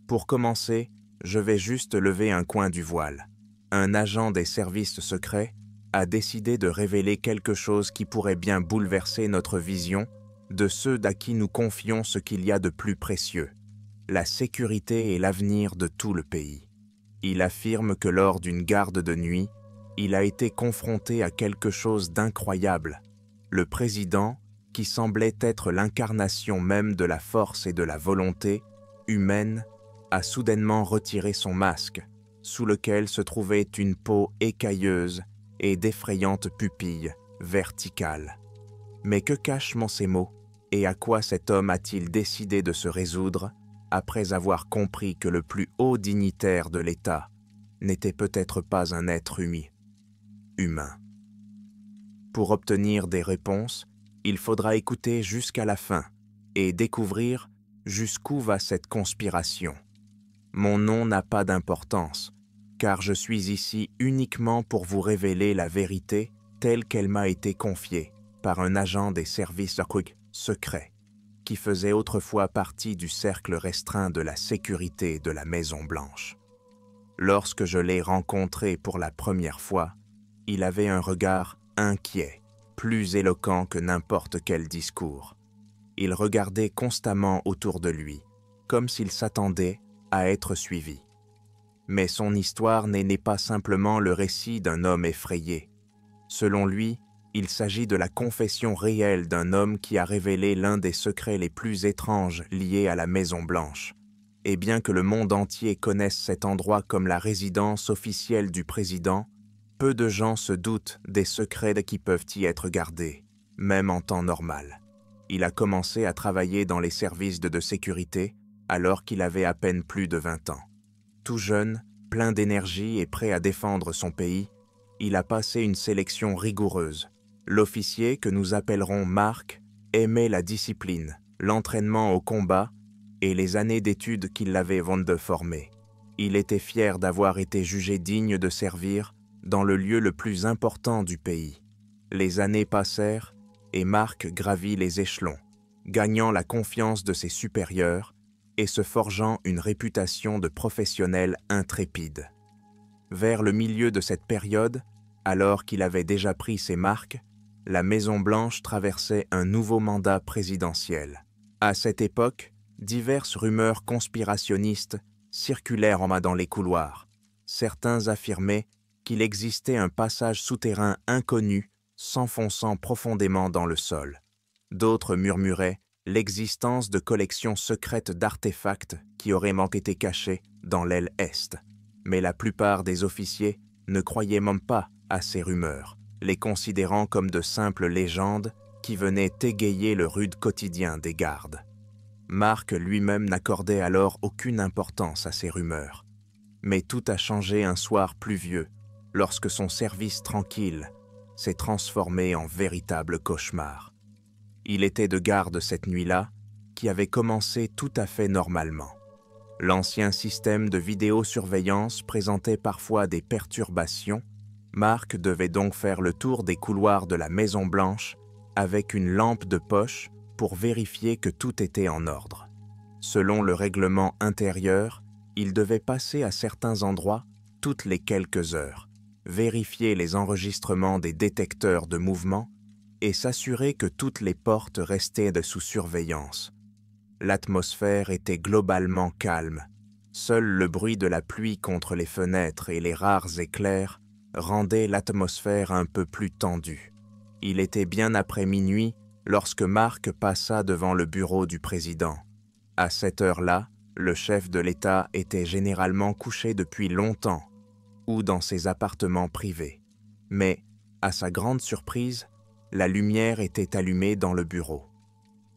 Pour commencer, je vais juste lever un coin du voile. Un agent des services secrets a décidé de révéler quelque chose qui pourrait bien bouleverser notre vision de ceux à qui nous confions ce qu'il y a de plus précieux, la sécurité et l'avenir de tout le pays. Il affirme que lors d'une garde de nuit, il a été confronté à quelque chose d'incroyable. Le président, qui semblait être l'incarnation même de la force et de la volonté humaine, a soudainement retiré son masque, sous lequel se trouvait une peau écailleuse et d'effrayantes pupilles verticales. Mais que cachent ces mots, et à quoi cet homme a-t-il décidé de se résoudre après avoir compris que le plus haut dignitaire de l'État n'était peut-être pas un être humain? Pour obtenir des réponses, il faudra écouter jusqu'à la fin et découvrir jusqu'où va cette conspiration. Mon nom n'a pas d'importance, car je suis ici uniquement pour vous révéler la vérité telle qu'elle m'a été confiée par un agent des services secrets qui faisait autrefois partie du cercle restreint de la sécurité de la Maison-Blanche. Lorsque je l'ai rencontré pour la première fois, il avait un regard inquiet, plus éloquent que n'importe quel discours. Il regardait constamment autour de lui, comme s'il s'attendait à être suivi. Mais son histoire n'est pas simplement le récit d'un homme effrayé. Selon lui, il s'agit de la confession réelle d'un homme qui a révélé l'un des secrets les plus étranges liés à la Maison-Blanche. Et bien que le monde entier connaisse cet endroit comme la résidence officielle du président, peu de gens se doutent des secrets qui peuvent y être gardés, même en temps normal. Il a commencé à travailler dans les services de sécurité alors qu'il avait à peine plus de 20 ans. Tout jeune, plein d'énergie et prêt à défendre son pays, il a passé une sélection rigoureuse. L'officier que nous appellerons Mark aimait la discipline, l'entraînement au combat et les années d'études qui l'avaient formé. Il était fier d'avoir été jugé digne de servir dans le lieu le plus important du pays. Les années passèrent et Mark gravit les échelons, gagnant la confiance de ses supérieurs et se forgeant une réputation de professionnel intrépide. Vers le milieu de cette période, alors qu'il avait déjà pris ses marques, la Maison-Blanche traversait un nouveau mandat présidentiel. À cette époque, diverses rumeurs conspirationnistes circulèrent dans les couloirs. Certains affirmaient qu'il existait un passage souterrain inconnu s'enfonçant profondément dans le sol. D'autres murmuraient l'existence de collections secrètes d'artefacts qui auraient été cachés dans l'aile Est. Mais la plupart des officiers ne croyaient même pas à ces rumeurs, les considérant comme de simples légendes qui venaient égayer le rude quotidien des gardes. Mark lui-même n'accordait alors aucune importance à ces rumeurs. Mais tout a changé un soir pluvieux, lorsque son service tranquille s'est transformé en véritable cauchemar. Il était de garde cette nuit-là, qui avait commencé tout à fait normalement. L'ancien système de vidéosurveillance présentait parfois des perturbations. Mark devait donc faire le tour des couloirs de la Maison-Blanche avec une lampe de poche pour vérifier que tout était en ordre. Selon le règlement intérieur, il devait passer à certains endroits toutes les quelques heures, vérifier les enregistrements des détecteurs de mouvement et s'assurer que toutes les portes restaient sous surveillance. L'atmosphère était globalement calme. Seul le bruit de la pluie contre les fenêtres et les rares éclairs rendaient l'atmosphère un peu plus tendue. Il était bien après minuit lorsque Mark passa devant le bureau du président. À cette heure-là, le chef de l'État était généralement couché depuis longtemps ou dans ses appartements privés. Mais, à sa grande surprise, la lumière était allumée dans le bureau.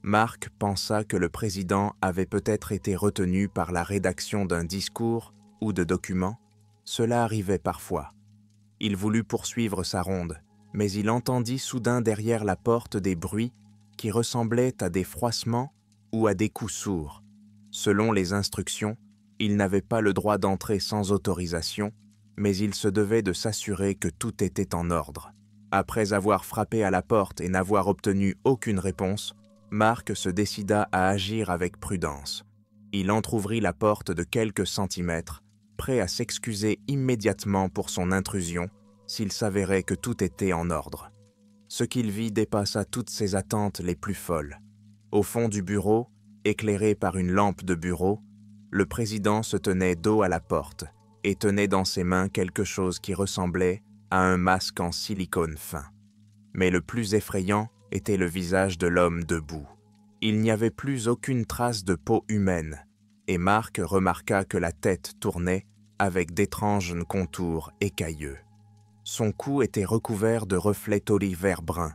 Mark pensa que le président avait peut-être été retenu par la rédaction d'un discours ou de documents. Cela arrivait parfois. Il voulut poursuivre sa ronde, mais il entendit soudain derrière la porte des bruits qui ressemblaient à des froissements ou à des coups sourds. Selon les instructions, il n'avait pas le droit d'entrer sans autorisation, mais il se devait de s'assurer que tout était en ordre. Après avoir frappé à la porte et n'avoir obtenu aucune réponse, Mark se décida à agir avec prudence. Il entr'ouvrit la porte de quelques centimètres, prêt à s'excuser immédiatement pour son intrusion s'il s'avérait que tout était en ordre. Ce qu'il vit dépassa toutes ses attentes les plus folles. Au fond du bureau, éclairé par une lampe de bureau, le président se tenait dos à la porte et tenait dans ses mains quelque chose qui ressemblait à un masque en silicone fin. Mais le plus effrayant était le visage de l'homme debout. Il n'y avait plus aucune trace de peau humaine, et Marc remarqua que la tête tournait avec d'étranges contours écailleux. Son cou était recouvert de reflets taudis vert brun,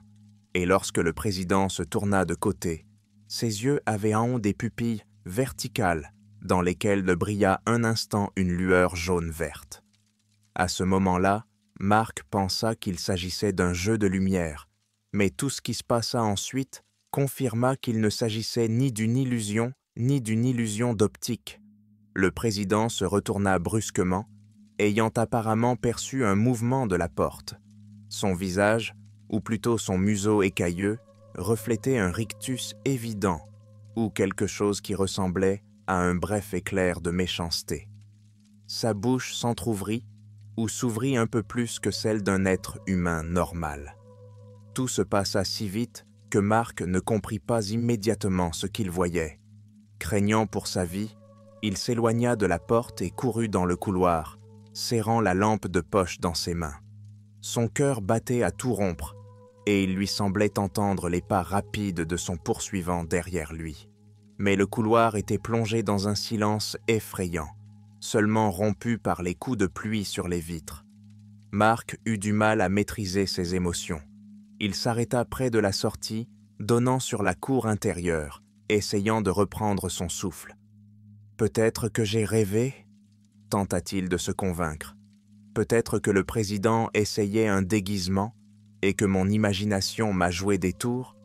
et lorsque le président se tourna de côté, ses yeux avaient en haut des pupilles verticales dans lesquelles brilla un instant une lueur jaune-verte. À ce moment-là, Marc pensa qu'il s'agissait d'un jeu de lumière, mais tout ce qui se passa ensuite confirma qu'il ne s'agissait ni d'une illusion d'optique. Le président se retourna brusquement, ayant apparemment perçu un mouvement de la porte. Son visage, ou plutôt son museau écailleux, reflétait un rictus évident, ou quelque chose qui ressemblait à un bref éclair de méchanceté. Sa bouche s'entr'ouvrit, ou s'ouvrit un peu plus que celle d'un être humain normal. Tout se passa si vite que Marc ne comprit pas immédiatement ce qu'il voyait. Craignant pour sa vie, il s'éloigna de la porte et courut dans le couloir, serrant la lampe de poche dans ses mains. Son cœur battait à tout rompre, et il lui semblait entendre les pas rapides de son poursuivant derrière lui. Mais le couloir était plongé dans un silence effrayant, seulement rompu par les coups de pluie sur les vitres. Marc eut du mal à maîtriser ses émotions. Il s'arrêta près de la sortie, donnant sur la cour intérieure, essayant de reprendre son souffle. « Peut-être que j'ai rêvé ?» tenta-t-il de se convaincre. « Peut-être que le président essayait un déguisement et que mon imagination m'a joué des tours ?»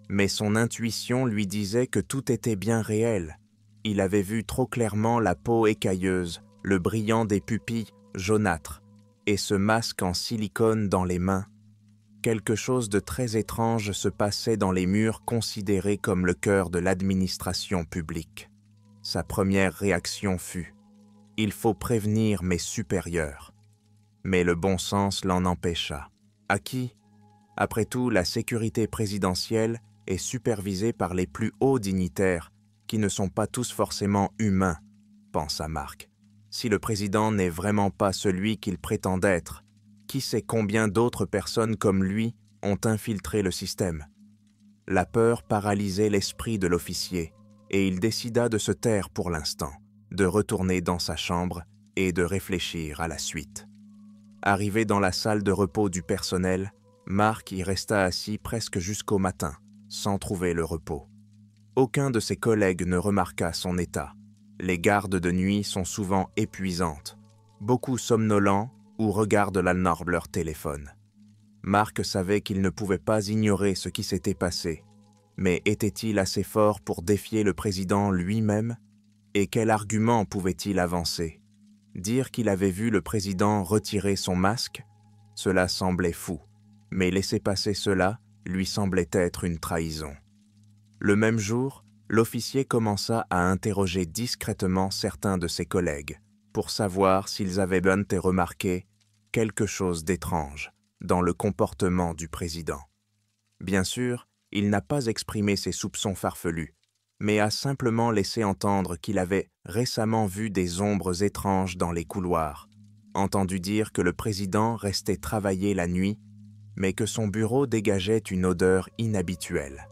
Mais son intuition lui disait que tout était bien réel. Il avait vu trop clairement la peau écailleuse, le brillant des pupilles jaunâtres, et ce masque en silicone dans les mains. Quelque chose de très étrange se passait dans les murs considérés comme le cœur de l'administration publique. Sa première réaction fut « Il faut prévenir mes supérieurs ». Mais le bon sens l'en empêcha. À qui ? Après tout, la sécurité présidentielle est supervisée par les plus hauts dignitaires, qui ne sont pas tous forcément humains, pensa Marc. Si le président n'est vraiment pas celui qu'il prétend être, qui sait combien d'autres personnes comme lui ont infiltré le système? La peur paralysait l'esprit de l'officier, et il décida de se taire pour l'instant, de retourner dans sa chambre et de réfléchir à la suite. Arrivé dans la salle de repos du personnel, Marc y resta assis presque jusqu'au matin, sans trouver le repos. Aucun de ses collègues ne remarqua son état. Les gardes de nuit sont souvent épuisantes. Beaucoup somnolents ou regardent leur téléphone. Marc savait qu'il ne pouvait pas ignorer ce qui s'était passé. Mais était-il assez fort pour défier le président lui-même? Et quel argument pouvait-il avancer? Dire qu'il avait vu le président retirer son masque? Cela semblait fou. Mais laisser passer cela lui semblait être une trahison. Le même jour, l'officier commença à interroger discrètement certains de ses collègues pour savoir s'ils avaient bien remarqué quelque chose d'étrange dans le comportement du président. Bien sûr, il n'a pas exprimé ses soupçons farfelus, mais a simplement laissé entendre qu'il avait récemment vu des ombres étranges dans les couloirs, entendu dire que le président restait travailler la nuit, mais que son bureau dégageait une odeur inhabituelle.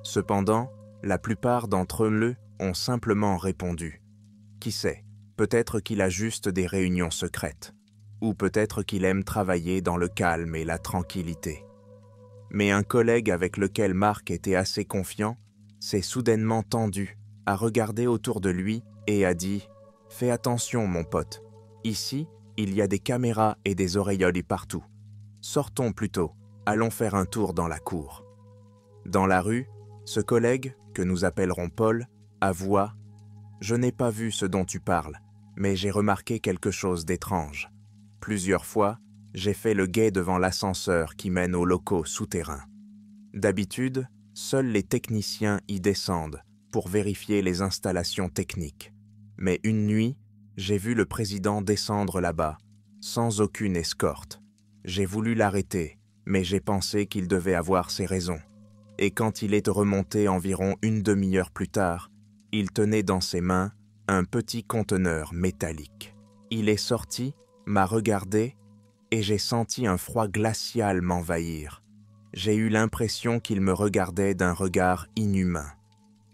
Cependant, la plupart d'entre eux ont simplement répondu « Qui sait, peut-être qu'il a juste des réunions secrètes, ou peut-être qu'il aime travailler dans le calme et la tranquillité. » Mais un collègue avec lequel Marc était assez confiant s'est soudainement tendu, a regardé autour de lui et a dit « Fais attention, mon pote, ici, il y a des caméras et des oreilleuses partout. Sortons plutôt, allons faire un tour dans la cour. » Dans la rue, ce collègue, que nous appellerons Paul, avoua « Je n'ai pas vu ce dont tu parles, mais j'ai remarqué quelque chose d'étrange. Plusieurs fois, j'ai fait le guet devant l'ascenseur qui mène aux locaux souterrains. D'habitude, seuls les techniciens y descendent, pour vérifier les installations techniques. Mais une nuit, j'ai vu le président descendre là-bas, sans aucune escorte. J'ai voulu l'arrêter, mais j'ai pensé qu'il devait avoir ses raisons. Et quand il est remonté environ une demi-heure plus tard, il tenait dans ses mains un petit conteneur métallique. Il est sorti, m'a regardé, et j'ai senti un froid glacial m'envahir. J'ai eu l'impression qu'il me regardait d'un regard inhumain.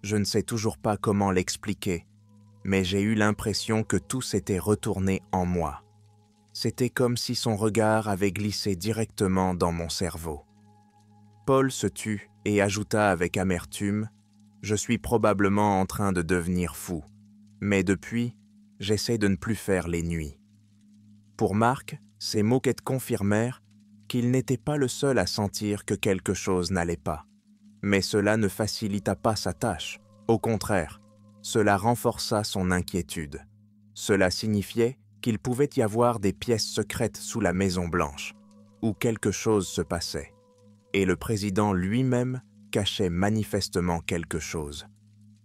Je ne sais toujours pas comment l'expliquer, mais j'ai eu l'impression que tout s'était retourné en moi. C'était comme si son regard avait glissé directement dans mon cerveau. Paul se tut et ajouta avec amertume « Je suis probablement en train de devenir fou, mais depuis, j'essaie de ne plus faire les nuits. » Pour Marc, ces moquettes confirmèrent qu'il n'était pas le seul à sentir que quelque chose n'allait pas. Mais cela ne facilita pas sa tâche. Au contraire, cela renforça son inquiétude. Cela signifiait qu'il pouvait y avoir des pièces secrètes sous la Maison-Blanche, où quelque chose se passait. Et le président lui-même cachait manifestement quelque chose.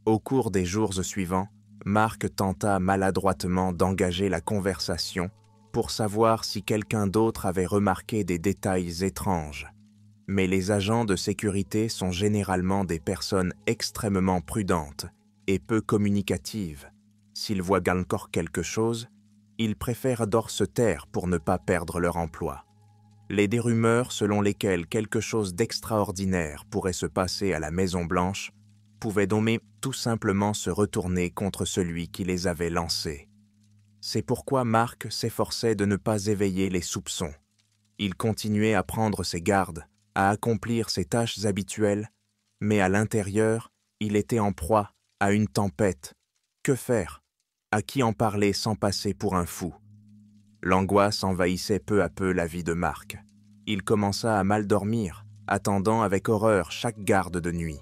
Au cours des jours suivants, Marc tenta maladroitement d'engager la conversation pour savoir si quelqu'un d'autre avait remarqué des détails étranges. Mais les agents de sécurité sont généralement des personnes extrêmement prudentes et peu communicatives. S'ils voient encore quelque chose, ils préfèrent d'or se taire pour ne pas perdre leur emploi. Les rumeurs selon lesquelles quelque chose d'extraordinaire pourrait se passer à la Maison-Blanche pouvaient donc tout simplement se retourner contre celui qui les avait lancés. C'est pourquoi Marc s'efforçait de ne pas éveiller les soupçons. Il continuait à prendre ses gardes, à accomplir ses tâches habituelles, mais à l'intérieur, il était en proie à une tempête. Que faire? À qui en parler sans passer pour un fou? L'angoisse envahissait peu à peu la vie de Marc. Il commença à mal dormir, attendant avec horreur chaque garde de nuit.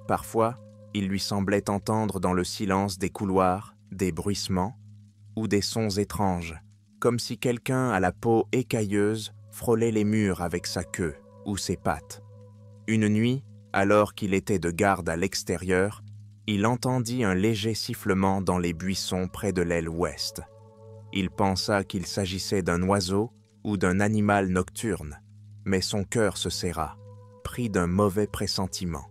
Parfois, il lui semblait entendre dans le silence des couloirs des bruissements ou des sons étranges, comme si quelqu'un à la peau écailleuse frôlait les murs avec sa queue ou ses pattes. Une nuit, alors qu'il était de garde à l'extérieur, il entendit un léger sifflement dans les buissons près de l'aile ouest. Il pensa qu'il s'agissait d'un oiseau ou d'un animal nocturne, mais son cœur se serra, pris d'un mauvais pressentiment.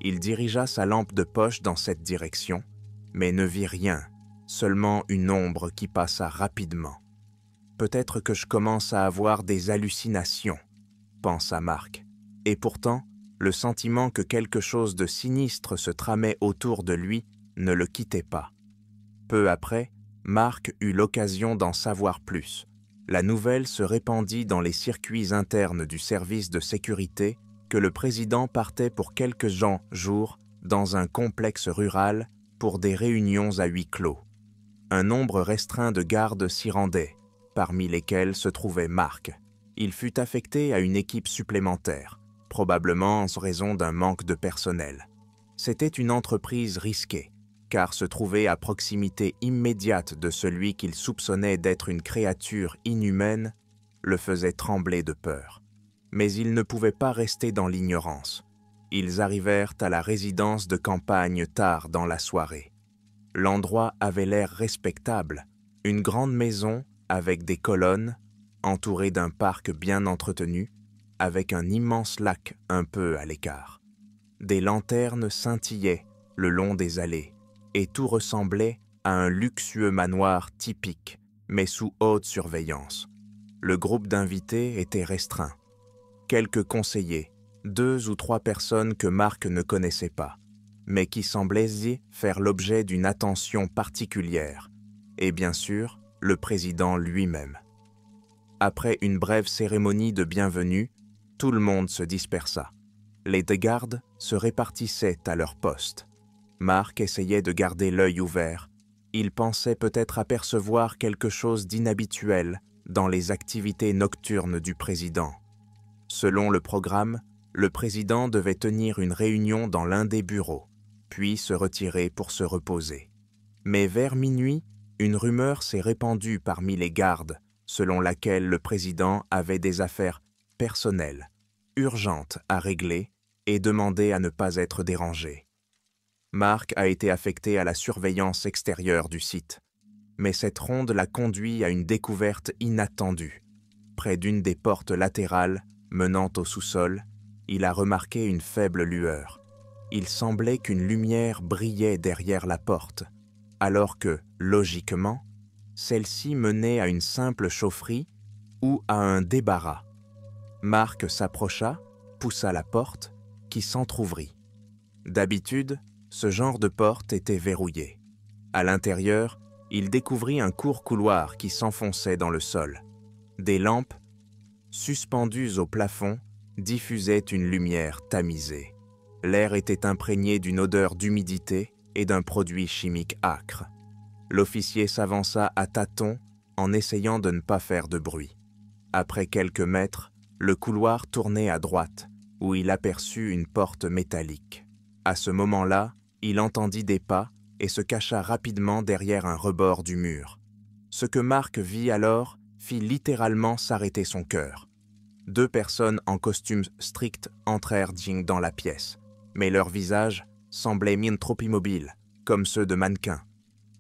Il dirigea sa lampe de poche dans cette direction, mais ne vit rien, seulement une ombre qui passa rapidement. « Peut-être que je commence à avoir des hallucinations », pensa Marc. Et pourtant, le sentiment que quelque chose de sinistre se tramait autour de lui ne le quittait pas. Peu après, Marc eut l'occasion d'en savoir plus. La nouvelle se répandit dans les circuits internes du service de sécurité que le président partait pour quelques jours dans un complexe rural pour des réunions à huis clos. Un nombre restreint de gardes s'y rendaient, parmi lesquels se trouvait Marc. Il fut affecté à une équipe supplémentaire, probablement en raison d'un manque de personnel. C'était une entreprise risquée, car se trouver à proximité immédiate de celui qu'il soupçonnait d'être une créature inhumaine le faisait trembler de peur. Mais ils ne pouvaient pas rester dans l'ignorance. Ils arrivèrent à la résidence de campagne tard dans la soirée. L'endroit avait l'air respectable, une grande maison avec des colonnes, entourée d'un parc bien entretenu, avec un immense lac un peu à l'écart. Des lanternes scintillaient le long des allées, et tout ressemblait à un luxueux manoir typique, mais sous haute surveillance. Le groupe d'invités était restreint. Quelques conseillers, 2 ou 3 personnes que Marc ne connaissait pas, mais qui semblaient faire l'objet d'une attention particulière, et bien sûr, le président lui-même. Après une brève cérémonie de bienvenue, tout le monde se dispersa. Les gardes se répartissaient à leur poste. Marc essayait de garder l'œil ouvert. Il pensait peut-être apercevoir quelque chose d'inhabituel dans les activités nocturnes du président. Selon le programme, le président devait tenir une réunion dans l'un des bureaux, puis se retirer pour se reposer. Mais vers minuit, une rumeur s'est répandue parmi les gardes, selon laquelle le président avait des affaires personnelles, urgentes à régler et demandait à ne pas être dérangé. Mark a été affecté à la surveillance extérieure du site. Mais cette ronde l'a conduit à une découverte inattendue. Près d'une des portes latérales, menant au sous-sol, il a remarqué une faible lueur. Il semblait qu'une lumière brillait derrière la porte, alors que, logiquement, celle-ci menait à une simple chaufferie ou à un débarras. Mark s'approcha, poussa la porte, qui s'entr'ouvrit. D'habitude, ce genre de porte était verrouillée. À l'intérieur, il découvrit un court couloir qui s'enfonçait dans le sol. Des lampes, suspendues au plafond, diffusaient une lumière tamisée. L'air était imprégné d'une odeur d'humidité et d'un produit chimique âcre. L'officier s'avança à tâtons en essayant de ne pas faire de bruit. Après quelques mètres, le couloir tournait à droite, où il aperçut une porte métallique. À ce moment-là, il entendit des pas et se cacha rapidement derrière un rebord du mur. Ce que Mark vit alors fit littéralement s'arrêter son cœur. 2 personnes en costume strict entrèrent dans la pièce, mais leurs visages semblaient trop immobiles, comme ceux de mannequins.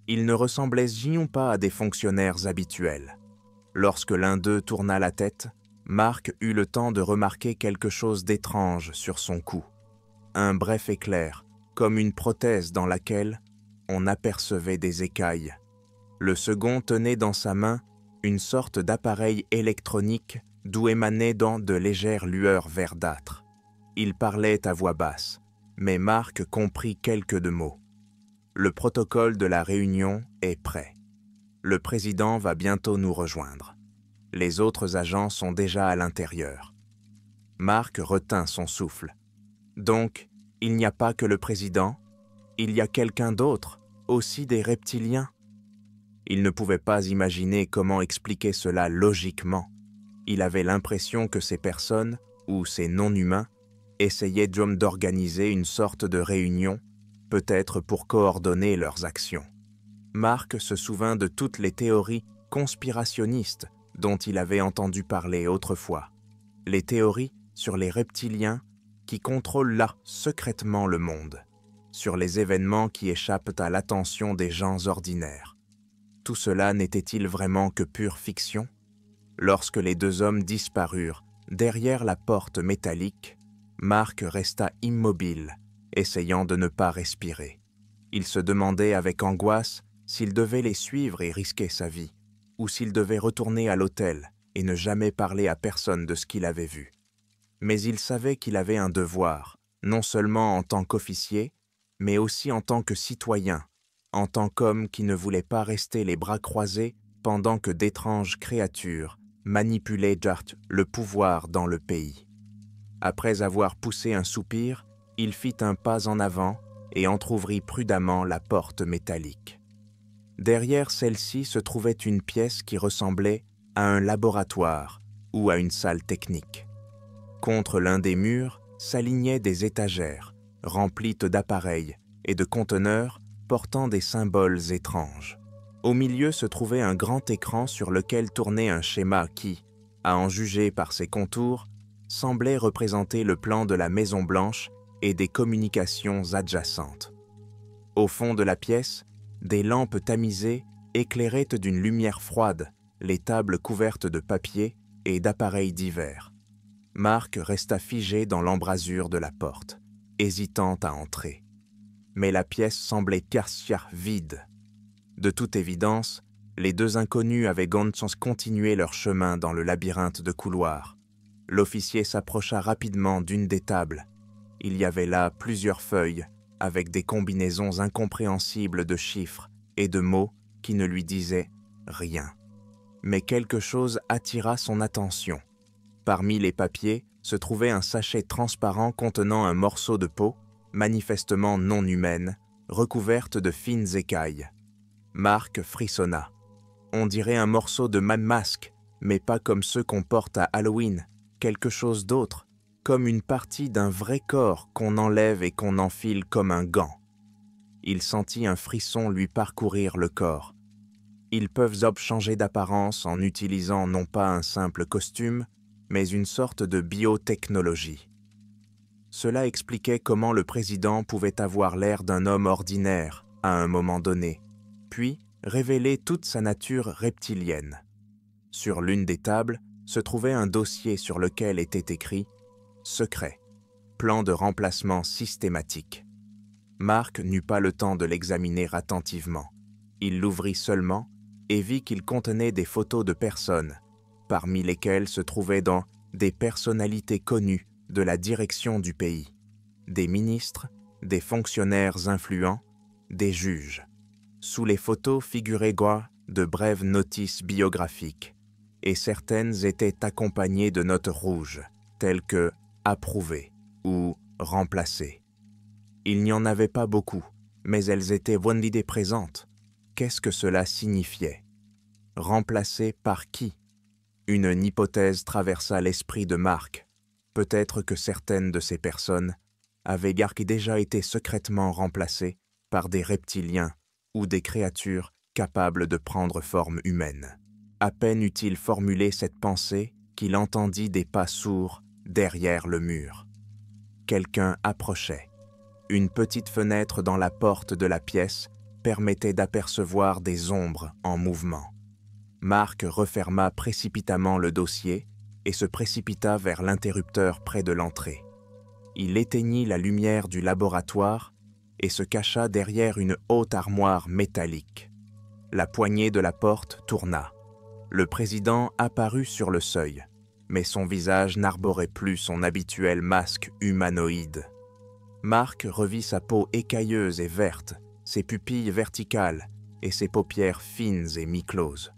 Ils ne ressemblaient pas à des fonctionnaires habituels. Lorsque l'un d'eux tourna la tête, Mark eut le temps de remarquer quelque chose d'étrange sur son cou. Un bref éclair, comme une prothèse dans laquelle on apercevait des écailles. Le second tenait dans sa main une sorte d'appareil électronique d'où émanaient de légères lueurs verdâtres. Il parlait à voix basse, mais Mark comprit quelques de mots. Le protocole de la réunion est prêt. Le président va bientôt nous rejoindre. Les autres agents sont déjà à l'intérieur. Mark retint son souffle. Donc, il n'y a pas que le président, il y a quelqu'un d'autre, aussi des reptiliens. Il ne pouvait pas imaginer comment expliquer cela logiquement. Il avait l'impression que ces personnes, ou ces non-humains, essayaient d'organiser une sorte de réunion, peut-être pour coordonner leurs actions. Mark se souvint de toutes les théories conspirationnistes dont il avait entendu parler autrefois. Les théories sur les reptiliens qui contrôlent là secrètement le monde, sur les événements qui échappent à l'attention des gens ordinaires. Tout cela n'était-il vraiment que pure fiction? Lorsque les 2 hommes disparurent derrière la porte métallique, Mark resta immobile, essayant de ne pas respirer. Il se demandait avec angoisse s'il devait les suivre et risquer sa vie, ou s'il devait retourner à l'hôtel et ne jamais parler à personne de ce qu'il avait vu. Mais il savait qu'il avait un devoir, non seulement en tant qu'officier, mais aussi en tant que citoyen, en tant qu'homme qui ne voulait pas rester les bras croisés pendant que d'étranges créatures manipulaient le pouvoir dans le pays. Après avoir poussé un soupir, il fit un pas en avant et entr'ouvrit prudemment la porte métallique. Derrière celle-ci se trouvait une pièce qui ressemblait à un laboratoire ou à une salle technique. Contre l'un des murs s'alignaient des étagères remplies d'appareils et de conteneurs portant des symboles étranges. Au milieu se trouvait un grand écran sur lequel tournait un schéma qui, à en juger par ses contours, semblait représenter le plan de la Maison Blanche et des communications adjacentes. Au fond de la pièce, des lampes tamisées éclairaient d'une lumière froide les tables couvertes de papier et d'appareils divers. Mark resta figé dans l'embrasure de la porte, hésitant à entrer. Mais la pièce semblait vide. De toute évidence, les 2 inconnus avaient continué leur chemin dans le labyrinthe de couloirs. L'officier s'approcha rapidement d'une des tables. Il y avait là plusieurs feuilles avec des combinaisons incompréhensibles de chiffres et de mots qui ne lui disaient rien. Mais quelque chose attira son attention. Parmi les papiers se trouvait un sachet transparent contenant un morceau de peau, manifestement non humaine, recouverte de fines écailles. Mark frissonna. On dirait un morceau de masque, mais pas comme ceux qu'on porte à Halloween, quelque chose d'autre, comme une partie d'un vrai corps qu'on enlève et qu'on enfile comme un gant. Il sentit un frisson lui parcourir le corps. Ils peuvent changer d'apparence en utilisant non pas un simple costume, mais une sorte de biotechnologie. Cela expliquait comment le président pouvait avoir l'air d'un homme ordinaire à un moment donné, puis révéler toute sa nature reptilienne. Sur l'une des tables se trouvait un dossier sur lequel était écrit « Secret, plan de remplacement systématique ». Mark n'eut pas le temps de l'examiner attentivement. Il l'ouvrit seulement et vit qu'il contenait des photos de personnes, parmi lesquelles se trouvaient des personnalités connues de la direction du pays, des ministres, des fonctionnaires influents, des juges. Sous les photos figuraient de brèves notices biographiques, et certaines étaient accompagnées de notes rouges, telles que « approuvé » ou « remplacé ». Il n'y en avait pas beaucoup, mais elles étaient validées présentes. Qu'est-ce que cela signifiait? Remplacé par qui? Une hypothèse traversa l'esprit de Mark. Peut-être que certaines de ces personnes avaient déjà été secrètement remplacées par des reptiliens ou des créatures capables de prendre forme humaine. À peine eut-il formulé cette pensée qu'il entendit des pas sourds derrière le mur. Quelqu'un approchait. Une petite fenêtre dans la porte de la pièce permettait d'apercevoir des ombres en mouvement. Mark referma précipitamment le dossier et se précipita vers l'interrupteur près de l'entrée. Il éteignit la lumière du laboratoire et se cacha derrière une haute armoire métallique. La poignée de la porte tourna. Le président apparut sur le seuil, mais son visage n'arborait plus son habituel masque humanoïde. Mark revit sa peau écailleuse et verte, ses pupilles verticales et ses paupières fines et mi-closes.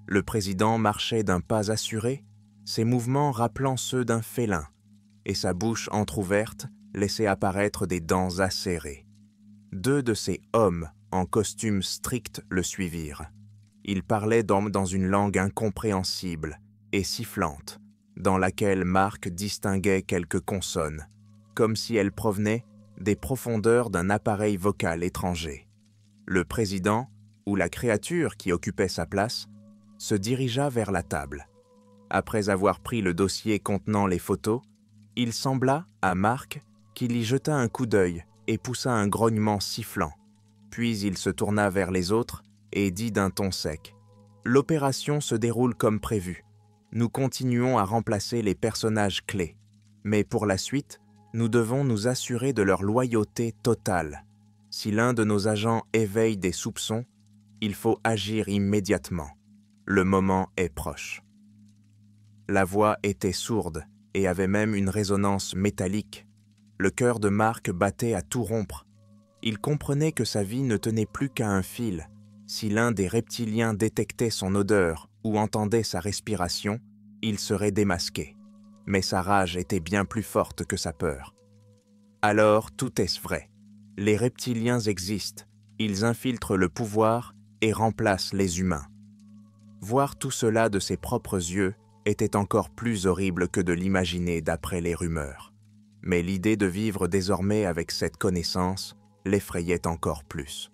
Le président marchait d'un pas assuré, ses mouvements rappelant ceux d'un félin, et sa bouche entr'ouverte laissait apparaître des dents acérées. Deux de ces hommes en costume strict le suivirent. Ils parlaient dans une langue incompréhensible et sifflante, dans laquelle Mark distinguait quelques consonnes, comme si elles provenaient des profondeurs d'un appareil vocal étranger. Le président, ou la créature qui occupait sa place, se dirigea vers la table. Après avoir pris le dossier contenant les photos, il sembla à Mark qu'il y jeta un coup d'œil et poussa un grognement sifflant. Puis il se tourna vers les autres et dit d'un ton sec « L'opération se déroule comme prévu. Nous continuons à remplacer les personnages clés, mais pour la suite, nous devons nous assurer de leur loyauté totale. Si l'un de nos agents éveille des soupçons, il faut agir immédiatement. Le moment est proche. » La voix était sourde et avait même une résonance métallique. Le cœur de Mark battait à tout rompre. Il comprenait que sa vie ne tenait plus qu'à un fil. Si l'un des reptiliens détectait son odeur ou entendait sa respiration, il serait démasqué. Mais sa rage était bien plus forte que sa peur. Alors tout est vrai. Les reptiliens existent, ils infiltrent le pouvoir et remplacent les humains. Voir tout cela de ses propres yeux était encore plus horrible que de l'imaginer d'après les rumeurs. Mais l'idée de vivre désormais avec cette connaissance l'effrayait encore plus.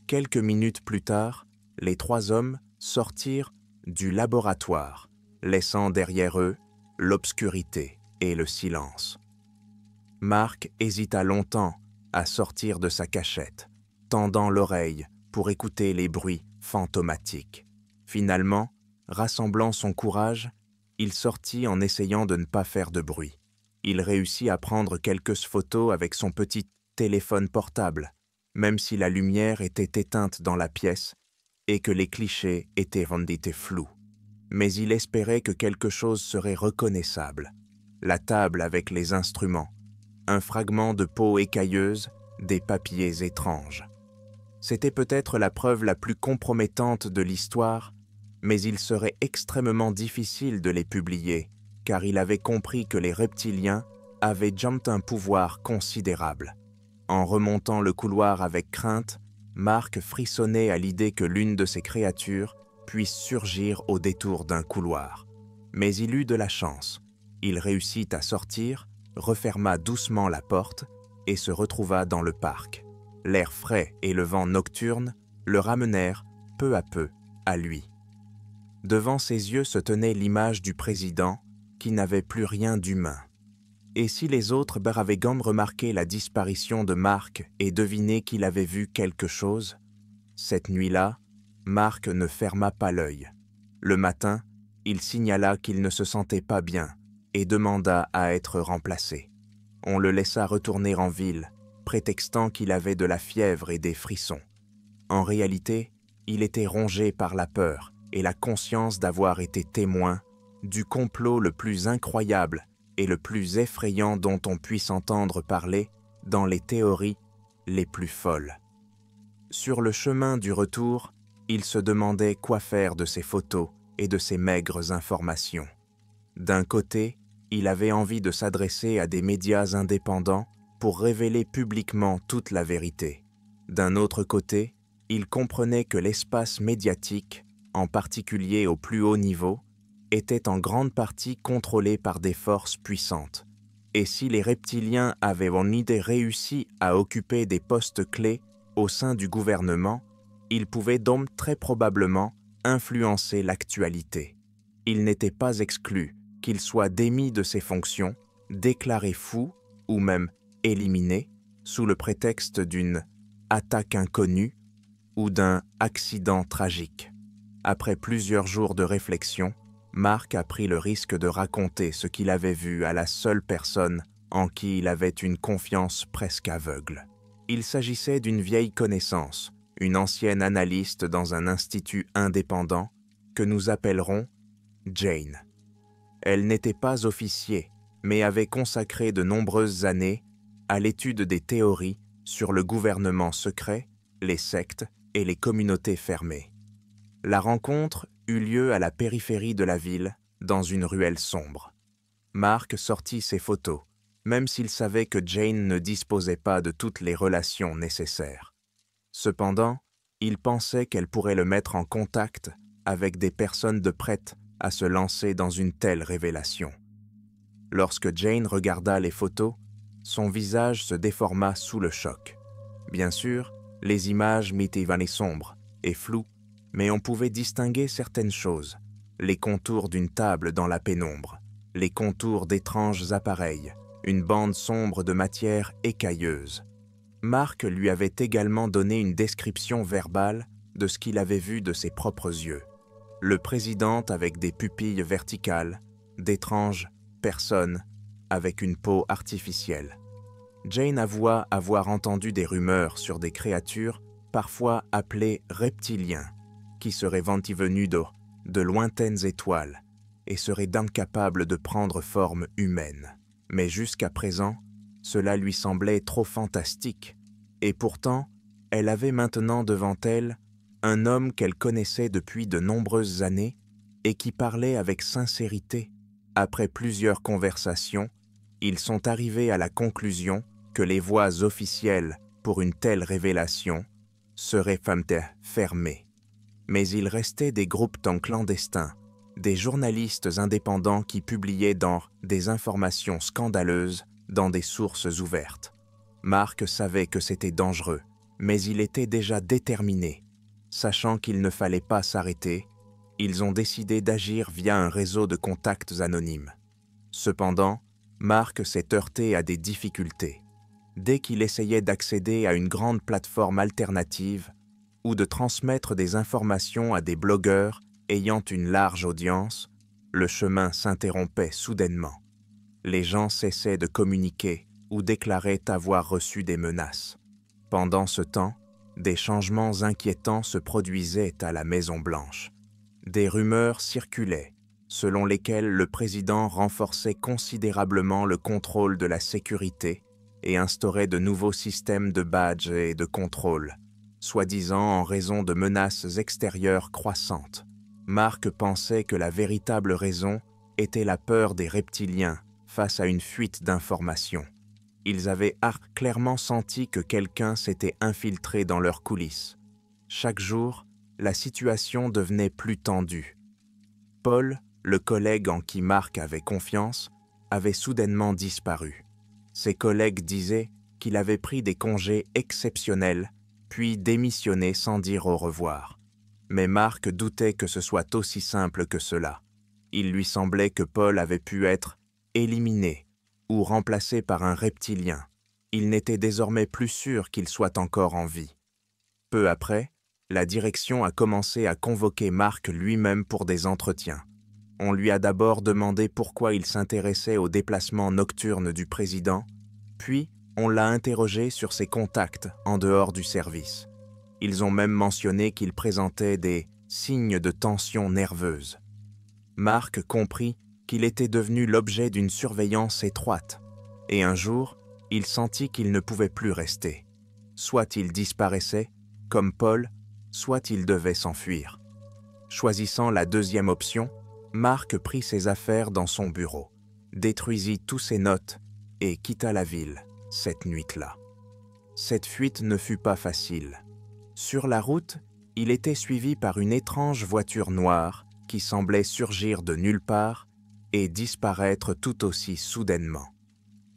Quelques minutes plus tard, les trois hommes sortirent du laboratoire, laissant derrière eux l'obscurité et le silence. Mark hésita longtemps à sortir de sa cachette, tendant l'oreille pour écouter les bruits fantomatiques. Finalement, rassemblant son courage, il sortit en essayant de ne pas faire de bruit. Il réussit à prendre quelques photos avec son petit téléphone portable, même si la lumière était éteinte dans la pièce et que les clichés étaient rendus flous. Mais il espérait que quelque chose serait reconnaissable. La table avec les instruments, un fragment de peau écailleuse, des papiers étranges. C'était peut-être la preuve la plus compromettante de l'histoire, mais il serait extrêmement difficile de les publier, car il avait compris que les reptiliens avaient un pouvoir considérable. En remontant le couloir avec crainte, Mark frissonnait à l'idée que l'une de ces créatures puisse surgir au détour d'un couloir. Mais il eut de la chance. Il réussit à sortir, referma doucement la porte et se retrouva dans le parc. L'air frais et le vent nocturne le ramenèrent, peu à peu, à lui. Devant ses yeux se tenait l'image du président qui n'avait plus rien d'humain. Et si les autres avaient remarqué la disparition de Mark et deviné qu'il avait vu quelque chose? Cette nuit-là, Mark ne ferma pas l'œil. Le matin, il signala qu'il ne se sentait pas bien et demanda à être remplacé. On le laissa retourner en ville, prétextant qu'il avait de la fièvre et des frissons. En réalité, il était rongé par la peur et la conscience d'avoir été témoin du complot le plus incroyable et le plus effrayant dont on puisse entendre parler dans les théories les plus folles. Sur le chemin du retour, il se demandait quoi faire de ces photos et de ces maigres informations. D'un côté, il avait envie de s'adresser à des médias indépendants pour révéler publiquement toute la vérité. D'un autre côté, il comprenait que l'espace médiatique, en particulier au plus haut niveau, était en grande partie contrôlé par des forces puissantes. Et si les reptiliens avaient en idée réussi à occuper des postes clés au sein du gouvernement, ils pouvaient donc très probablement influencer l'actualité. Il n'était pas exclu qu'il soit démis de ses fonctions, déclaré fou ou même éliminé sous le prétexte d'une attaque inconnue ou d'un accident tragique. Après plusieurs jours de réflexion, Mark a pris le risque de raconter ce qu'il avait vu à la seule personne en qui il avait une confiance presque aveugle. Il s'agissait d'une vieille connaissance, une ancienne analyste dans un institut indépendant que nous appellerons Jane. Elle n'était pas officier, mais avait consacré de nombreuses années à l'étude des théories sur le gouvernement secret, les sectes et les communautés fermées. La rencontre eut lieu à la périphérie de la ville, dans une ruelle sombre. Mark sortit ses photos, même s'il savait que Jane ne disposait pas de toutes les relations nécessaires. Cependant, il pensait qu'elle pourrait le mettre en contact avec des personnes prêtes à se lancer dans une telle révélation. Lorsque Jane regarda les photos, son visage se déforma sous le choc. Bien sûr, les images étaient sombres et floues, mais on pouvait distinguer certaines choses, les contours d'une table dans la pénombre, les contours d'étranges appareils, une bande sombre de matière écailleuse. Mark lui avait également donné une description verbale de ce qu'il avait vu de ses propres yeux. Le président avec des pupilles verticales, d'étranges personnes avec une peau artificielle. Jane avoua avoir entendu des rumeurs sur des créatures parfois appelées reptiliens, qui seraient venues de lointaines étoiles et seraient incapables de prendre forme humaine. Mais jusqu'à présent, cela lui semblait trop fantastique, et pourtant, elle avait maintenant devant elle un homme qu'elle connaissait depuis de nombreuses années et qui parlait avec sincérité. Après plusieurs conversations, ils sont arrivés à la conclusion que les voies officielles pour une telle révélation seraient fermées. Mais il restait des groupes clandestins, des journalistes indépendants qui publiaient des informations scandaleuses dans des sources ouvertes. Mark savait que c'était dangereux, mais il était déjà déterminé. Sachant qu'il ne fallait pas s'arrêter, ils ont décidé d'agir via un réseau de contacts anonymes. Cependant, Mark s'est heurté à des difficultés. Dès qu'il essayait d'accéder à une grande plateforme alternative ou de transmettre des informations à des blogueurs ayant une large audience, le chemin s'interrompait soudainement. Les gens cessaient de communiquer ou déclaraient avoir reçu des menaces. Pendant ce temps, des changements inquiétants se produisaient à la Maison-Blanche. Des rumeurs circulaient, selon lesquelles le président renforçait considérablement le contrôle de la sécurité et instaurait de nouveaux systèmes de badges et de contrôle, soi-disant en raison de menaces extérieures croissantes. Mark pensait que la véritable raison était la peur des reptiliens face à une fuite d'informations. Ils avaient clairement senti que quelqu'un s'était infiltré dans leurs coulisses. Chaque jour, la situation devenait plus tendue. Paul, le collègue en qui Mark avait confiance, avait soudainement disparu. Ses collègues disaient qu'il avait pris des congés exceptionnels, puis démissionné sans dire au revoir. Mais Mark doutait que ce soit aussi simple que cela. Il lui semblait que Paul avait pu être éliminé ou remplacé par un reptilien. Il n'était désormais plus sûr qu'il soit encore en vie. Peu après, la direction a commencé à convoquer Mark lui-même pour des entretiens. On lui a d'abord demandé pourquoi il s'intéressait aux déplacements nocturnes du président, puis on l'a interrogé sur ses contacts en dehors du service. Ils ont même mentionné qu'il présentait des signes de tension nerveuse. Mark comprit qu'il était devenu l'objet d'une surveillance étroite, et un jour, il sentit qu'il ne pouvait plus rester. Soit il disparaissait, comme Paul, soit il devait s'enfuir. Choisissant la deuxième option, Mark prit ses affaires dans son bureau, détruisit tous ses notes et quitta la ville cette nuit-là. Cette fuite ne fut pas facile. Sur la route, il était suivi par une étrange voiture noire qui semblait surgir de nulle part et disparaître tout aussi soudainement.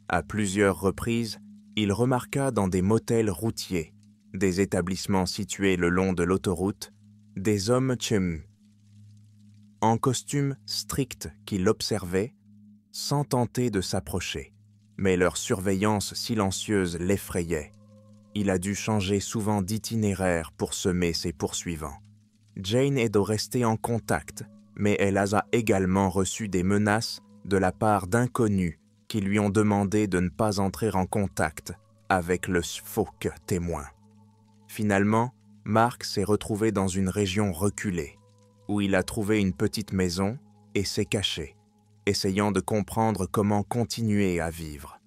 À plusieurs reprises, il remarqua dans des motels routiers, des établissements situés le long de l'autoroute, des hommes en costume strict qui l'observaient, sans tenter de s'approcher. Mais leur surveillance silencieuse l'effrayait. Il a dû changer souvent d'itinéraire pour semer ses poursuivants. Jane est de rester en contact, mais elle a également reçu des menaces de la part d'inconnus qui lui ont demandé de ne pas entrer en contact avec le faux témoin. Finalement, Mark s'est retrouvé dans une région reculée, où il a trouvé une petite maison et s'est caché, essayant de comprendre comment continuer à vivre.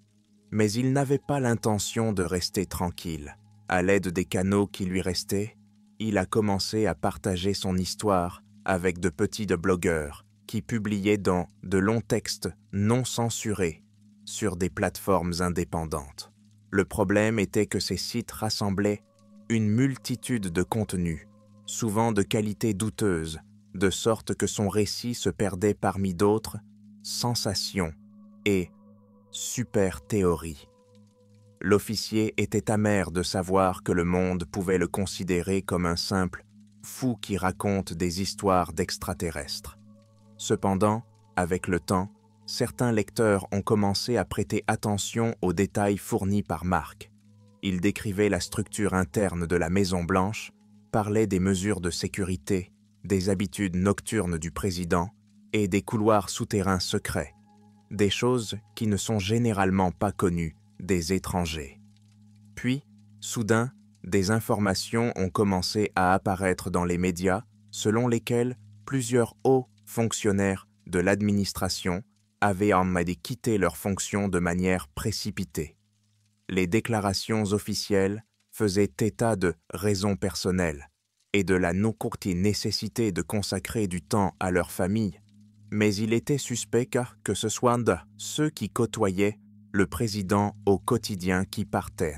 Mais il n'avait pas l'intention de rester tranquille. À l'aide des canaux qui lui restaient, il a commencé à partager son histoire avec de petits blogueurs qui publiaient dans de longs textes non censurés sur des plateformes indépendantes. Le problème était que ces sites rassemblaient une multitude de contenus, souvent de qualité douteuse, de sorte que son récit se perdait parmi d'autres sensations et super théories. L'officier était amer de savoir que le monde pouvait le considérer comme un simple fou qui raconte des histoires d'extraterrestres. Cependant, avec le temps, certains lecteurs ont commencé à prêter attention aux détails fournis par Mark. Il décrivait la structure interne de la Maison-Blanche, parlait des mesures de sécurité, des habitudes nocturnes du président et des couloirs souterrains secrets, des choses qui ne sont généralement pas connues des étrangers. Puis, soudain, des informations ont commencé à apparaître dans les médias selon lesquelles plusieurs hauts fonctionnaires de l'administration avaient quitté leurs fonctions de manière précipitée. Les déclarations officielles faisaient état de raisons personnelles et de la non-courte nécessité de consacrer du temps à leur famille, mais il était suspect que ce soit de ceux qui côtoyaient le président au quotidien qui partaient.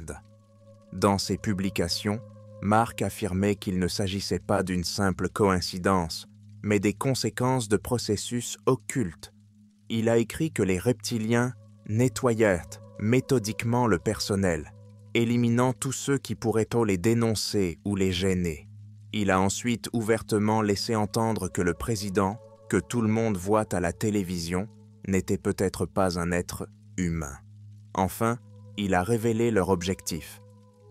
Dans ses publications, Mark affirmait qu'il ne s'agissait pas d'une simple coïncidence, mais des conséquences de processus occultes. Il a écrit que les reptiliens nettoyaient méthodiquement le personnel, éliminant tous ceux qui pourraient les dénoncer ou les gêner. Il a ensuite ouvertement laissé entendre que le président, que tout le monde voit à la télévision, n'était peut-être pas un être humain. Enfin, il a révélé leur objectif: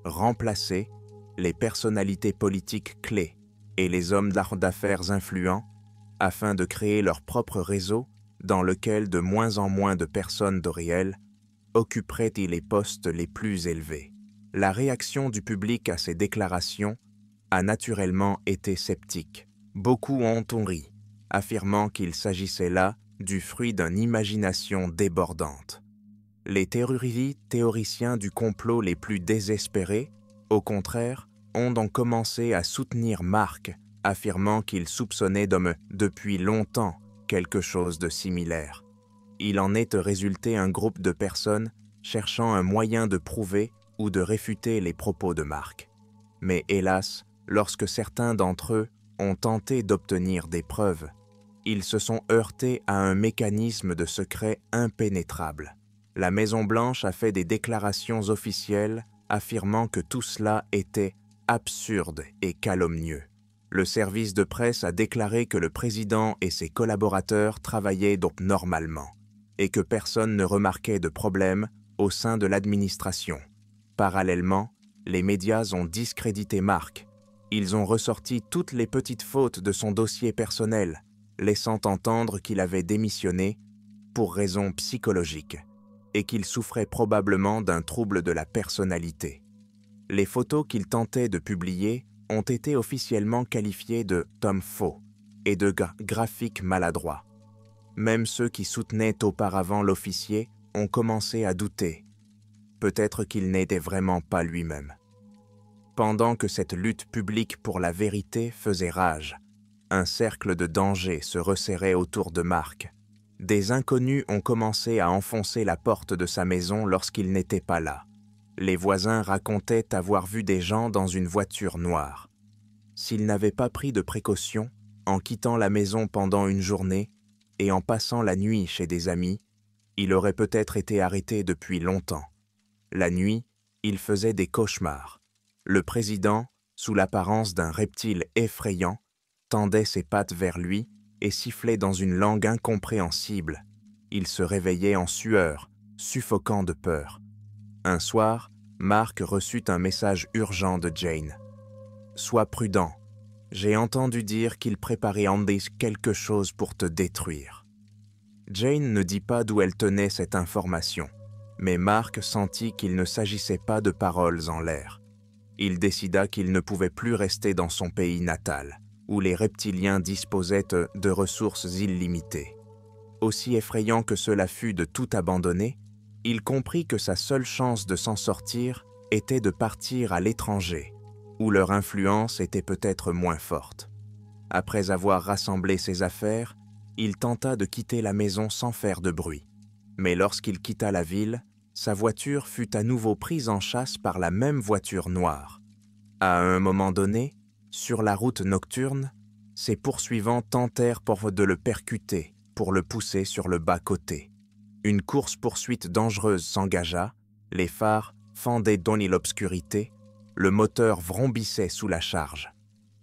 remplacer les personnalités politiques clés et les hommes d'affaires influents afin de créer leur propre réseau dans lequel de moins en moins de personnes de réel occuperaient les postes les plus élevés. La réaction du public à ces déclarations a naturellement été sceptique. Beaucoup ont ri, affirmant qu'il s'agissait là du fruit d'une imagination débordante. Les théoriciens du complot les plus désespérés, au contraire, ont donc commencé à soutenir Mark, affirmant qu'il soupçonnait depuis longtemps quelque chose de similaire. Il en est résulté un groupe de personnes cherchant un moyen de prouver ou de réfuter les propos de Mark. Mais hélas, lorsque certains d'entre eux ont tenté d'obtenir des preuves, ils se sont heurtés à un mécanisme de secret impénétrable. La Maison-Blanche a fait des déclarations officielles affirmant que tout cela était absurde et calomnieux. Le service de presse a déclaré que le président et ses collaborateurs travaillaient donc normalement. et que personne ne remarquait de problème au sein de l'administration. Parallèlement, les médias ont discrédité Mark. Ils ont ressorti toutes les petites fautes de son dossier personnel, laissant entendre qu'il avait démissionné pour raisons psychologiques et qu'il souffrait probablement d'un trouble de la personnalité. Les photos qu'il tentait de publier ont été officiellement qualifiées de « Tom faux » et de graphiques maladroits. Même ceux qui soutenaient auparavant l'officier ont commencé à douter. Peut-être qu'il n'était vraiment pas lui-même. Pendant que cette lutte publique pour la vérité faisait rage, un cercle de danger se resserrait autour de Mark. Des inconnus ont commencé à enfoncer la porte de sa maison lorsqu'il n'était pas là. Les voisins racontaient avoir vu des gens dans une voiture noire. S'il n'avait pas pris de précautions, en quittant la maison pendant une journée et en passant la nuit chez des amis, il aurait peut-être été arrêté depuis longtemps. La nuit, il faisait des cauchemars. Le président, sous l'apparence d'un reptile effrayant, tendait ses pattes vers lui et sifflait dans une langue incompréhensible. Il se réveillait en sueur, suffoquant de peur. Un soir, Mark reçut un message urgent de Jane. « Sois prudent. J'ai entendu dire qu'il préparait Andy quelque chose pour te détruire. » Jane ne dit pas d'où elle tenait cette information, mais Mark sentit qu'il ne s'agissait pas de paroles en l'air. Il décida qu'il ne pouvait plus rester dans son pays natal, où les reptiliens disposaient de ressources illimitées. Aussi effrayant que cela fut de tout abandonner, il comprit que sa seule chance de s'en sortir était de partir à l'étranger, où leur influence était peut-être moins forte. Après avoir rassemblé ses affaires, il tenta de quitter la maison sans faire de bruit. Mais lorsqu'il quitta la ville, sa voiture fut à nouveau prise en chasse par la même voiture noire. À un moment donné, sur la route nocturne, ses poursuivants tentèrent de le percuter pour le pousser sur le bas-côté. Une course-poursuite dangereuse s'engagea, les phares fendaient dans l'obscurité, le moteur vrombissait sous la charge.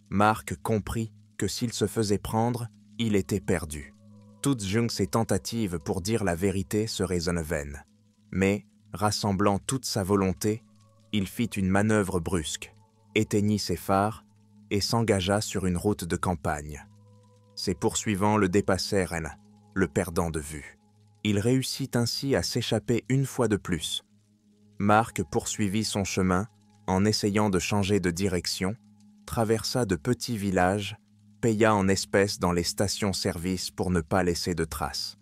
Mark comprit que s'il se faisait prendre, il était perdu. Toutes ses tentatives pour dire la vérité seraient vaines. Mais, rassemblant toute sa volonté, il fit une manœuvre brusque, éteignit ses phares et s'engagea sur une route de campagne. Ses poursuivants le dépassèrent, le perdant de vue. Il réussit ainsi à s'échapper une fois de plus. Mark poursuivit son chemin en essayant de changer de direction, traversa de petits villages, paya en espèces dans les stations-service pour ne pas laisser de traces.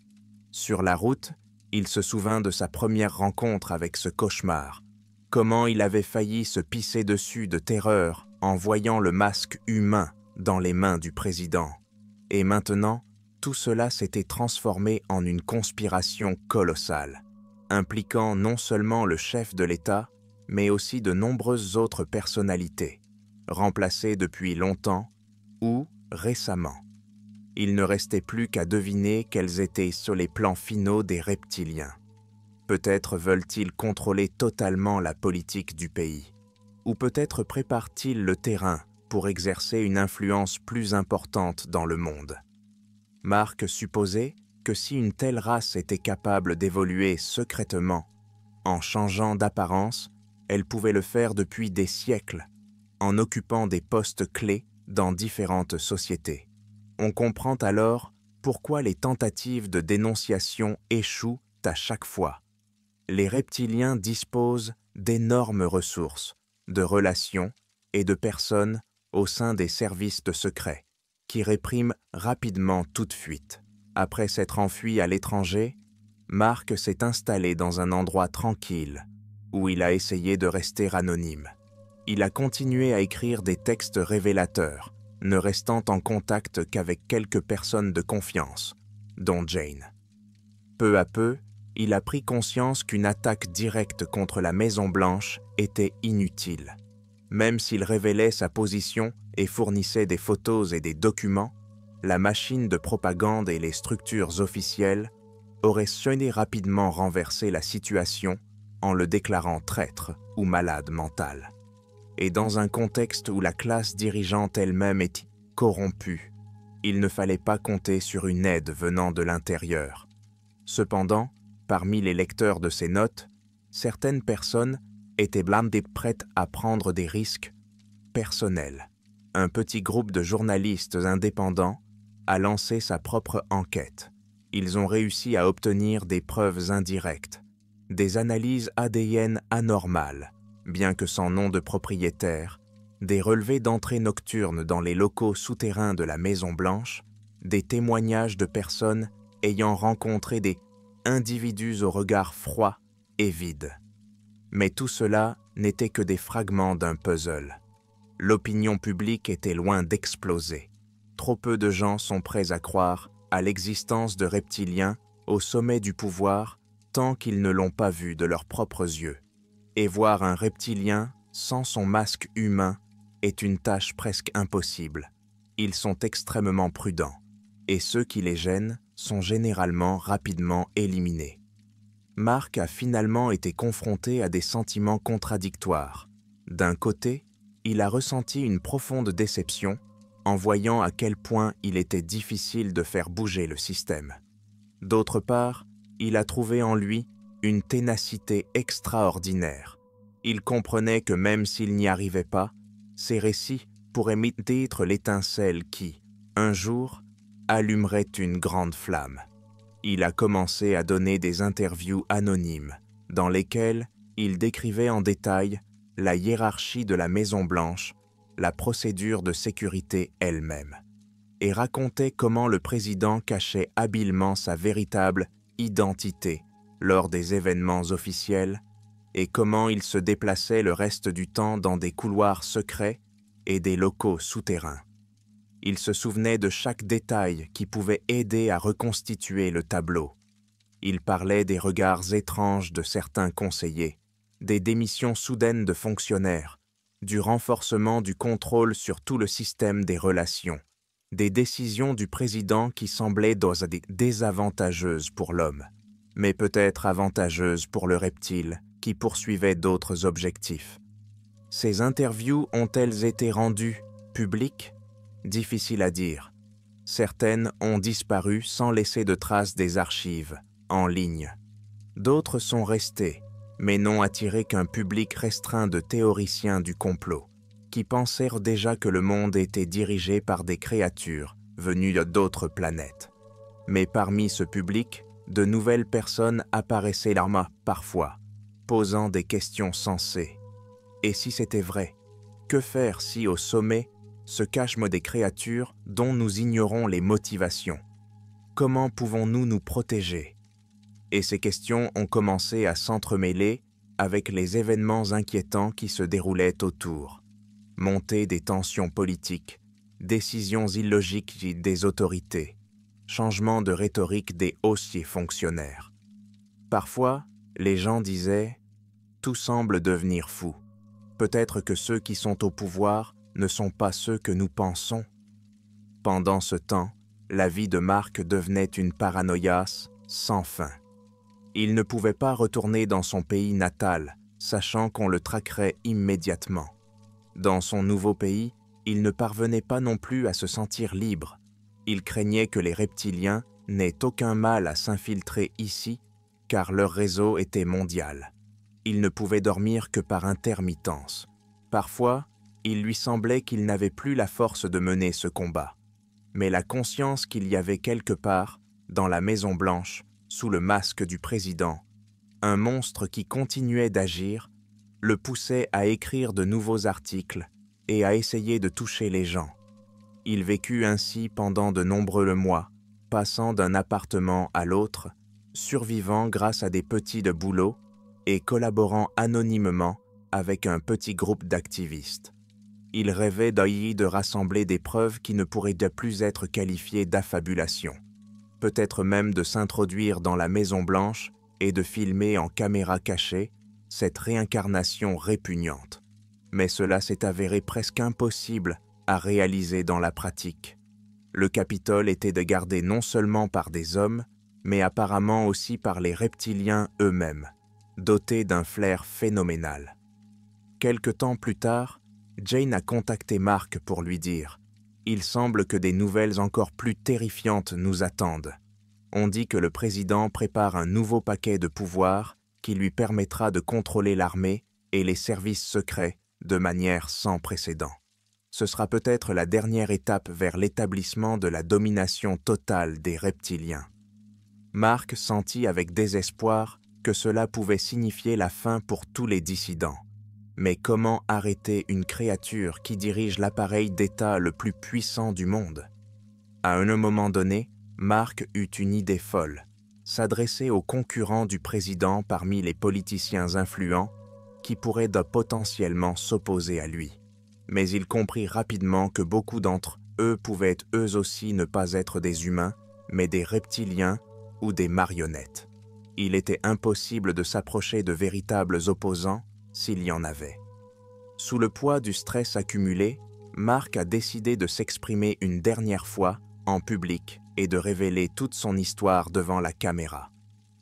Sur la route, il se souvint de sa première rencontre avec ce cauchemar, comment il avait failli se pisser dessus de terreur en voyant le masque humain dans les mains du président. Et maintenant, tout cela s'était transformé en une conspiration colossale, impliquant non seulement le chef de l'État, mais aussi de nombreuses autres personnalités, remplacées depuis longtemps ou récemment. Il ne restait plus qu'à deviner quels étaient sur les plans finaux des reptiliens. Peut-être veulent-ils contrôler totalement la politique du pays, ou peut-être préparent-ils le terrain pour exercer une influence plus importante dans le monde. Mark supposait que si une telle race était capable d'évoluer secrètement, en changeant d'apparence, elle pouvait le faire depuis des siècles, en occupant des postes clés dans différentes sociétés. On comprend alors pourquoi les tentatives de dénonciation échouent à chaque fois. Les reptiliens disposent d'énormes ressources, de relations et de personnes au sein des services de secret, qui répriment rapidement toute fuite. Après s'être enfui à l'étranger, Mark s'est installé dans un endroit tranquille, où il a essayé de rester anonyme. Il a continué à écrire des textes révélateurs, ne restant en contact qu'avec quelques personnes de confiance, dont Jane. Peu à peu, il a pris conscience qu'une attaque directe contre la Maison-Blanche était inutile. Même s'il révélait sa position et fournissait des photos et des documents, la machine de propagande et les structures officielles auraient rapidement renversé la situation en le déclarant traître ou malade mental. Et dans un contexte où la classe dirigeante elle-même est corrompue, il ne fallait pas compter sur une aide venant de l'intérieur. Cependant, parmi les lecteurs de ces notes, certaines personnes étaient blindées prêtes à prendre des risques personnels. Un petit groupe de journalistes indépendants a lancé sa propre enquête. Ils ont réussi à obtenir des preuves indirectes, des analyses ADN anormales, bien que sans nom de propriétaire, des relevés d'entrée nocturne dans les locaux souterrains de la Maison-Blanche, des témoignages de personnes ayant rencontré des individus au regard froid et vide. Mais tout cela n'était que des fragments d'un puzzle. L'opinion publique était loin d'exploser. Trop peu de gens sont prêts à croire à l'existence de reptiliens au sommet du pouvoir tant qu'ils ne l'ont pas vu de leurs propres yeux. Et voir un reptilien sans son masque humain est une tâche presque impossible. Ils sont extrêmement prudents, et ceux qui les gênent sont généralement rapidement éliminés. Mark a finalement été confronté à des sentiments contradictoires. D'un côté, il a ressenti une profonde déception en voyant à quel point il était difficile de faire bouger le système. D'autre part, il a trouvé en lui une ténacité extraordinaire. Il comprenait que même s'il n'y arrivait pas, ses récits pourraient être l'étincelle qui, un jour, allumerait une grande flamme. Il a commencé à donner des interviews anonymes, dans lesquelles il décrivait en détail la hiérarchie de la Maison-Blanche, la procédure de sécurité elle-même, et racontait comment le président cachait habilement sa véritable identité lors des événements officiels et comment il se déplaçait le reste du temps dans des couloirs secrets et des locaux souterrains. Il se souvenait de chaque détail qui pouvait aider à reconstituer le tableau. Il parlait des regards étranges de certains conseillers, des démissions soudaines de fonctionnaires, du renforcement du contrôle sur tout le système des relations, des décisions du président qui semblaient désavantageuses pour l'homme, mais peut-être avantageuses pour le reptile qui poursuivait d'autres objectifs. Ces interviews ont-elles été rendues publiques ? Difficile à dire. Certaines ont disparu sans laisser de traces des archives, en ligne. D'autres sont restées, mais n'ont attiré qu'un public restreint de théoriciens du complot, qui pensèrent déjà que le monde était dirigé par des créatures venues d'autres planètes. Mais parmi ce public, de nouvelles personnes apparaissaient parfois, posant des questions sensées. Et si c'était vrai, que faire si au sommet se cachent des créatures dont nous ignorons les motivations? Comment pouvons-nous nous protéger? Et ces questions ont commencé à s'entremêler avec les événements inquiétants qui se déroulaient autour. Montée des tensions politiques, décisions illogiques des autorités, changement de rhétorique des haussiers fonctionnaires. Parfois, les gens disaient « tout semble devenir fou ». Peut-être que ceux qui sont au pouvoir ne sont pas ceux que nous pensons. Pendant ce temps, la vie de Mark devenait une paranoïa sans fin. Il ne pouvait pas retourner dans son pays natal, sachant qu'on le traquerait immédiatement. Dans son nouveau pays, il ne parvenait pas non plus à se sentir libre. Il craignait que les reptiliens n'aient aucun mal à s'infiltrer ici, car leur réseau était mondial. Il ne pouvait dormir que par intermittence. Parfois, il lui semblait qu'il n'avait plus la force de mener ce combat. Mais la conscience qu'il y avait quelque part, dans la Maison-Blanche, sous le masque du président, un monstre qui continuait d'agir, le poussait à écrire de nouveaux articles et à essayer de toucher les gens. Il vécut ainsi pendant de nombreux mois, passant d'un appartement à l'autre, survivant grâce à des petits de boulot et collaborant anonymement avec un petit groupe d'activistes. Il rêvait de rassembler des preuves qui ne pourraient plus être qualifiées d'affabulation, peut-être même de s'introduire dans la Maison-Blanche et de filmer en caméra cachée cette réincarnation répugnante. Mais cela s'est avéré presque impossible à réaliser dans la pratique. Le Capitole était gardé non seulement par des hommes, mais apparemment aussi par les reptiliens eux-mêmes, dotés d'un flair phénoménal. Quelque temps plus tard, Jane a contacté Mark pour lui dire « Il semble que des nouvelles encore plus terrifiantes nous attendent. On dit que le président prépare un nouveau paquet de pouvoirs qui lui permettra de contrôler l'armée et les services secrets de manière sans précédent. Ce sera peut-être la dernière étape vers l'établissement de la domination totale des reptiliens. Mark sentit avec désespoir que cela pouvait signifier la fin pour tous les dissidents. Mais comment arrêter une créature qui dirige l'appareil d'État le plus puissant du monde? À un moment donné, Mark eut une idée folle, s'adresser aux concurrents du président parmi les politiciens influents qui pourraient potentiellement s'opposer à lui. Mais il comprit rapidement que beaucoup d'entre eux pouvaient eux aussi ne pas être des humains, mais des reptiliens ou des marionnettes. Il était impossible de s'approcher de véritables opposants s'il y en avait. Sous le poids du stress accumulé, Mark a décidé de s'exprimer une dernière fois en public et de révéler toute son histoire devant la caméra.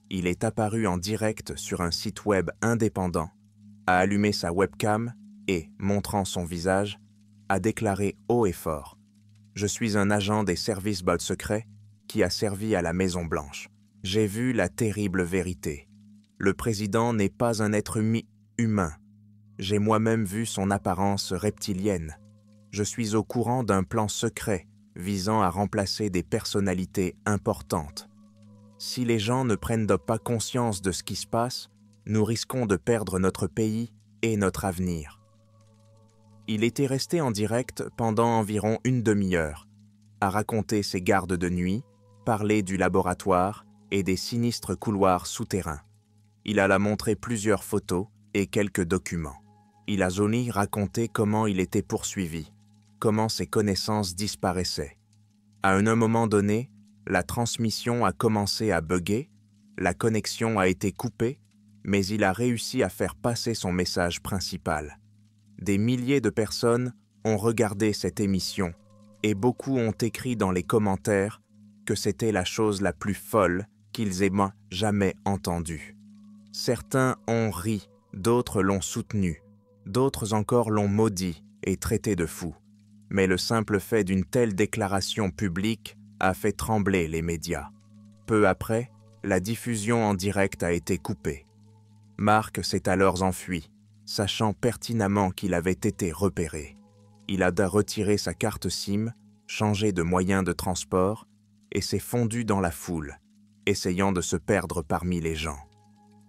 Il est apparu en direct sur un site web indépendant, a allumé sa webcam et, montrant son visage, a déclaré haut et fort « Je suis un agent des services secrets qui a servi à la Maison-Blanche. J'ai vu la terrible vérité. Le président n'est pas un être humain. J'ai moi-même vu son apparence reptilienne. Je suis au courant d'un plan secret visant à remplacer des personnalités importantes. Si les gens ne prennent pas conscience de ce qui se passe, nous risquons de perdre notre pays et notre avenir. » Il était resté en direct pendant environ une demi-heure, à raconter ses gardes de nuit, parler du laboratoire et des sinistres couloirs souterrains. Il alla montrer plusieurs photos et quelques documents. Il a raconté comment il était poursuivi, comment ses connaissances disparaissaient. À un moment donné, la transmission a commencé à bugger, la connexion a été coupée, mais il a réussi à faire passer son message principal. Des milliers de personnes ont regardé cette émission et beaucoup ont écrit dans les commentaires que c'était la chose la plus folle qu'ils aient jamais entendue. Certains ont ri, d'autres l'ont soutenu, d'autres encore l'ont maudit et traité de fou. Mais le simple fait d'une telle déclaration publique a fait trembler les médias. Peu après, la diffusion en direct a été coupée. Mark s'est alors enfui, sachant pertinemment qu'il avait été repéré. Il a retiré sa carte SIM, changé de moyen de transport et s'est fondu dans la foule, essayant de se perdre parmi les gens.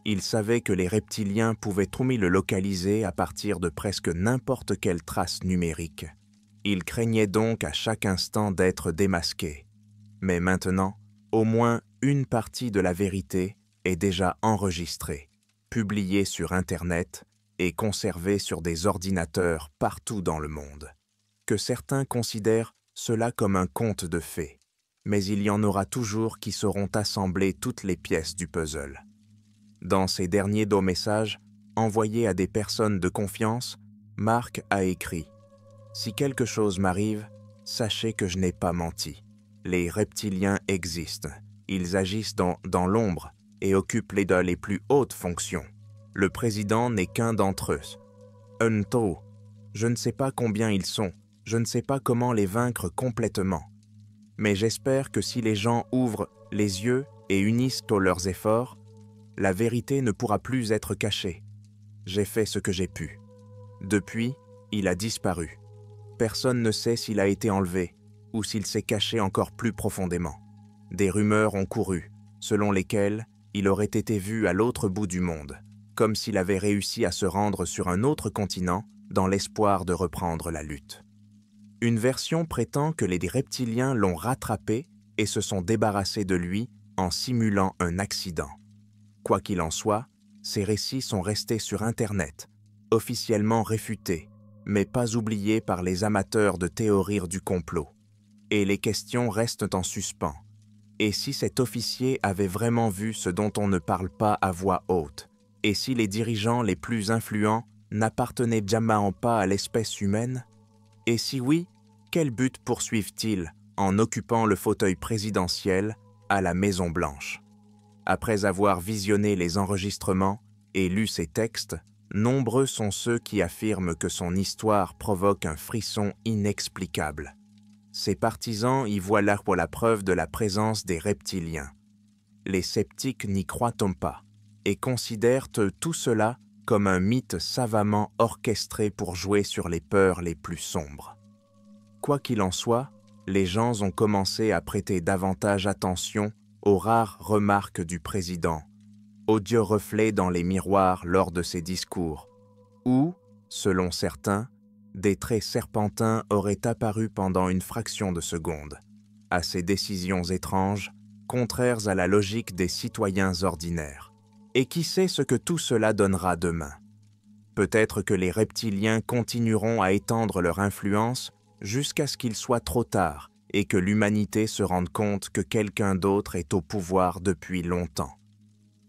Il savait que les reptiliens pouvaient le localiser à partir de presque n'importe quelle trace numérique. Il craignait donc à chaque instant d'être démasqué. Mais maintenant, au moins une partie de la vérité est déjà enregistrée, publiée sur Internet et conservée sur des ordinateurs partout dans le monde. Que certains considèrent cela comme un conte de fées, mais il y en aura toujours qui sauront assembler toutes les pièces du puzzle. Dans ses derniers messages, envoyés à des personnes de confiance, Mark a écrit « Si quelque chose m'arrive, sachez que je n'ai pas menti. Les reptiliens existent. Ils agissent dans l'ombre et occupent les plus hautes fonctions. Le président n'est qu'un d'entre eux. Un taux. Je ne sais pas combien ils sont. Je ne sais pas comment les vaincre complètement. Mais j'espère que si les gens ouvrent les yeux et unissent leurs efforts, la vérité ne pourra plus être cachée. J'ai fait ce que j'ai pu. Depuis, il a disparu. Personne ne sait s'il a été enlevé ou s'il s'est caché encore plus profondément. Des rumeurs ont couru, selon lesquelles il aurait été vu à l'autre bout du monde, comme s'il avait réussi à se rendre sur un autre continent dans l'espoir de reprendre la lutte. Une version prétend que les reptiliens l'ont rattrapé et se sont débarrassés de lui en simulant un accident. Quoi qu'il en soit, ces récits sont restés sur Internet, officiellement réfutés, mais pas oubliés par les amateurs de théories du complot. Et les questions restent en suspens. Et si cet officier avait vraiment vu ce dont on ne parle pas à voix haute? Et si les dirigeants les plus influents n'appartenaient jamais pas à l'espèce humaine? Et si oui, quel but poursuivent-ils en occupant le fauteuil présidentiel à la Maison-Blanche? Après avoir visionné les enregistrements et lu ses textes, nombreux sont ceux qui affirment que son histoire provoque un frisson inexplicable. Ses partisans y voient là pour la preuve de la présence des reptiliens, les sceptiques n'y croient pas et considèrent tout cela comme un mythe savamment orchestré pour jouer sur les peurs les plus sombres. Quoi qu'il en soit, les gens ont commencé à prêter davantage attention aux rares remarques du président, odieux reflets dans les miroirs lors de ses discours, où, selon certains, des traits serpentins auraient apparu pendant une fraction de seconde, à ses décisions étranges, contraires à la logique des citoyens ordinaires. Et qui sait ce que tout cela donnera demain? Peut-être que les reptiliens continueront à étendre leur influence jusqu'à ce qu'il soit trop tard et que l'humanité se rende compte que quelqu'un d'autre est au pouvoir depuis longtemps.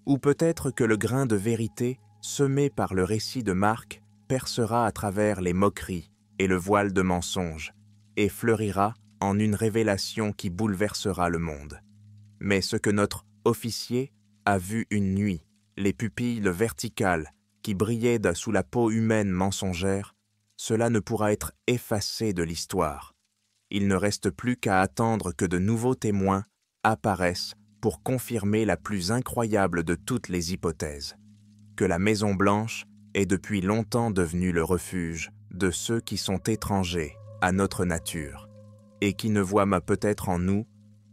Ou peut-être que le grain de vérité semé par le récit de Marc percera à travers les moqueries et le voile de mensonges et fleurira en une révélation qui bouleversera le monde. Mais ce que notre officier a vu une nuit, les pupilles verticales qui brillaient sous la peau humaine mensongère, cela ne pourra être effacé de l'histoire. Il ne reste plus qu'à attendre que de nouveaux témoins apparaissent pour confirmer la plus incroyable de toutes les hypothèses, que la Maison-Blanche est depuis longtemps devenue le refuge de ceux qui sont étrangers à notre nature et qui ne voient peut-être en nous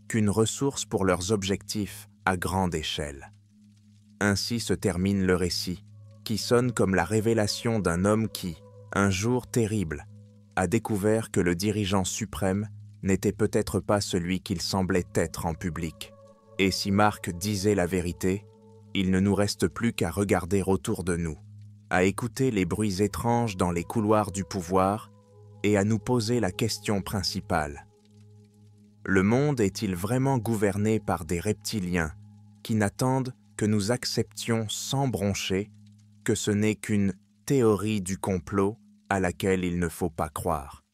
qu'une ressource pour leurs objectifs à grande échelle. Ainsi se termine le récit, qui sonne comme la révélation d'un homme qui, un jour terrible, a découvert que le dirigeant suprême n'était peut-être pas celui qu'il semblait être en public. Et si Marc disait la vérité, il ne nous reste plus qu'à regarder autour de nous, à écouter les bruits étranges dans les couloirs du pouvoir et à nous poser la question principale. Le monde est-il vraiment gouverné par des reptiliens qui n'attendent que nous acceptions sans broncher que ce n'est qu'une théorie du complot à laquelle il ne faut pas croire?